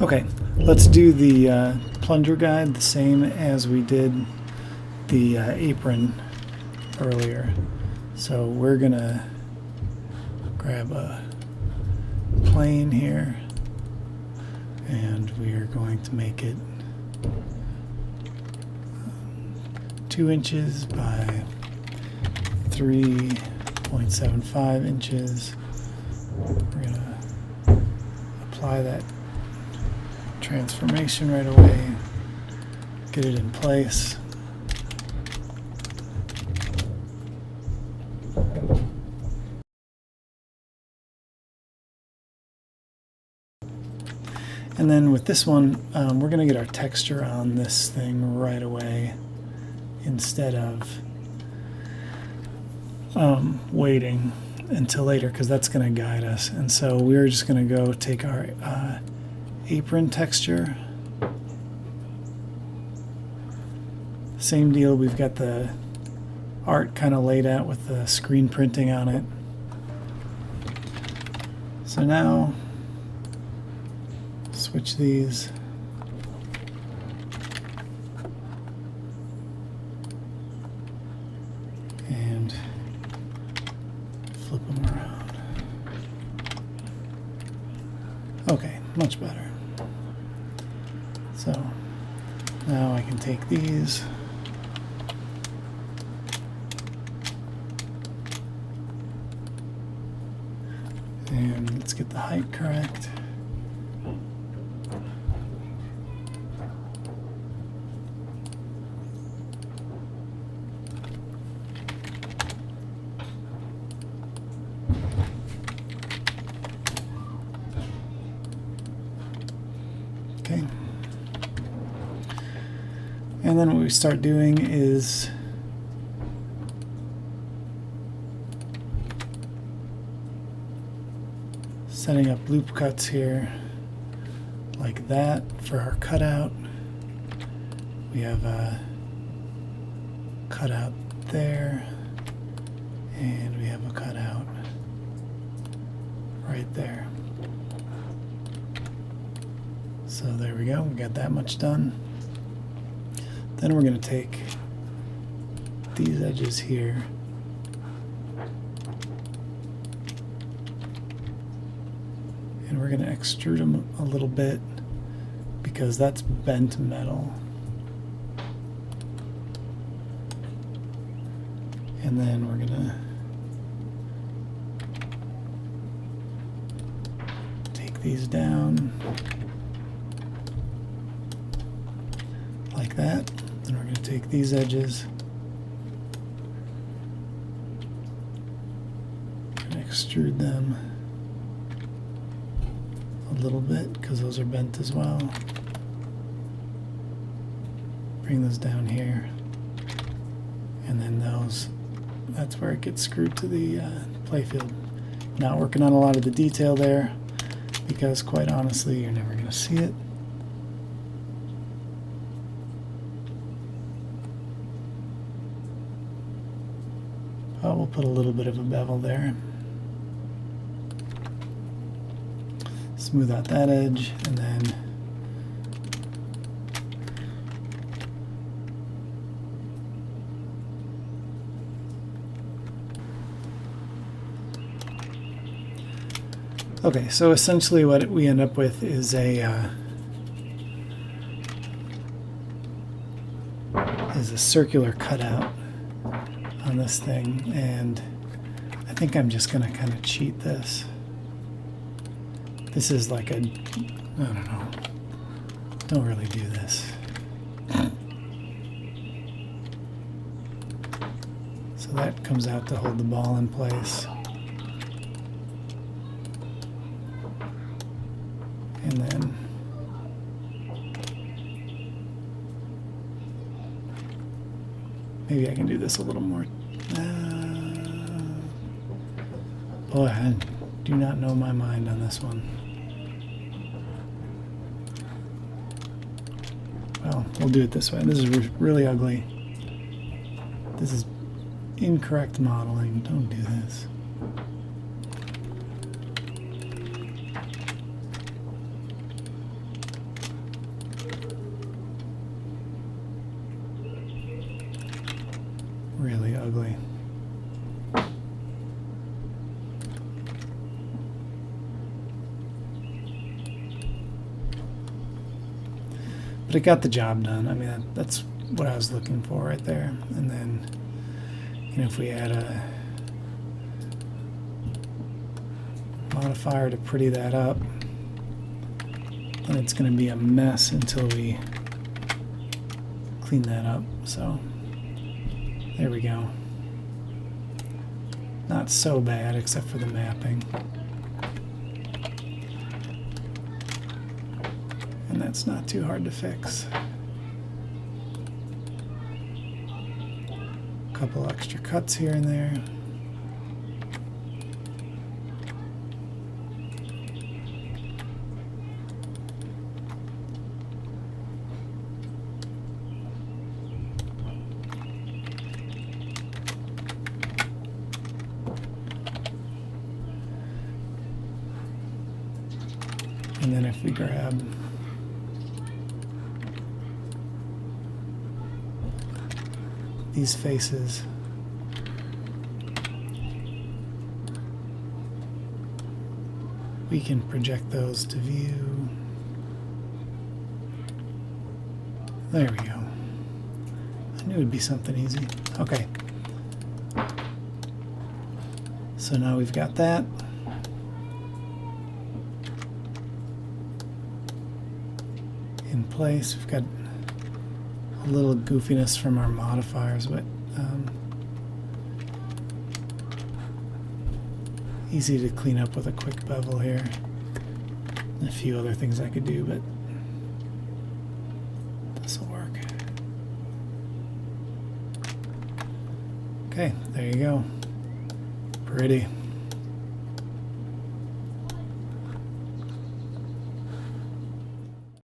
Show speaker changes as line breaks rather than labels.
Okay, let's do the plunger guide the same as we did the apron earlier. So we're gonna grab a plane here and we are going to make it 2 inches by 3.75 inches. We're gonna apply that transformation right away, get it in place. And then with this one, we're going to get our texture on this thing right away instead of waiting until later, because that's going to guide us. And so we're just going to go take our apron texture. Same deal, we've got the art kind of laid out with the screen printing on it. So now switch these. And flip them around. Okay, much better. So now I can take these and let's get the height correct. Okay. And then what we start doing is setting up loop cuts here like that for our cutout. We have a cutout there and we have a cutout right there. So there we go, we got that much done. Then we're going to take these edges here and we're going to extrude them a little bit because that's bent metal. And then we're going to take these down like that. Then we're going to take these edges and extrude them a little bit because those are bent as well. Bring those down here, and then those, that's where it gets screwed to the playfield. Not working on a lot of the detail there because quite honestly you're never going to see it. Oh, we'll put a little bit of a bevel there. Smooth out that edge, and then okay, so essentially what we end up with is a circular cutout on this thing, and I think I'm just going to kind of cheat this. This is like a, I don't know, don't really do this. So that comes out to hold the ball in place. And then maybe I can do this a little more. Boy, I do not know my mind on this one. Well, we'll do it this way. This is really ugly. This is incorrect modeling. Don't do this. ugly. But it got the job done. I mean, that's what I was looking for right there. And then, you know, if we add a modifier to pretty that up, then it's going to be a mess until we clean that up. So there we go. Not so bad except for the mapping. And that's not too hard to fix. A couple extra cuts here and there. And then if we grab these faces, we can project those to view. There we go. I knew it would be something easy. Okay. So now we've got that. In place. We've got a little goofiness from our modifiers, but easy to clean up with a quick bevel here. And a few other things I could do, but this will work. Okay, there you go. Pretty.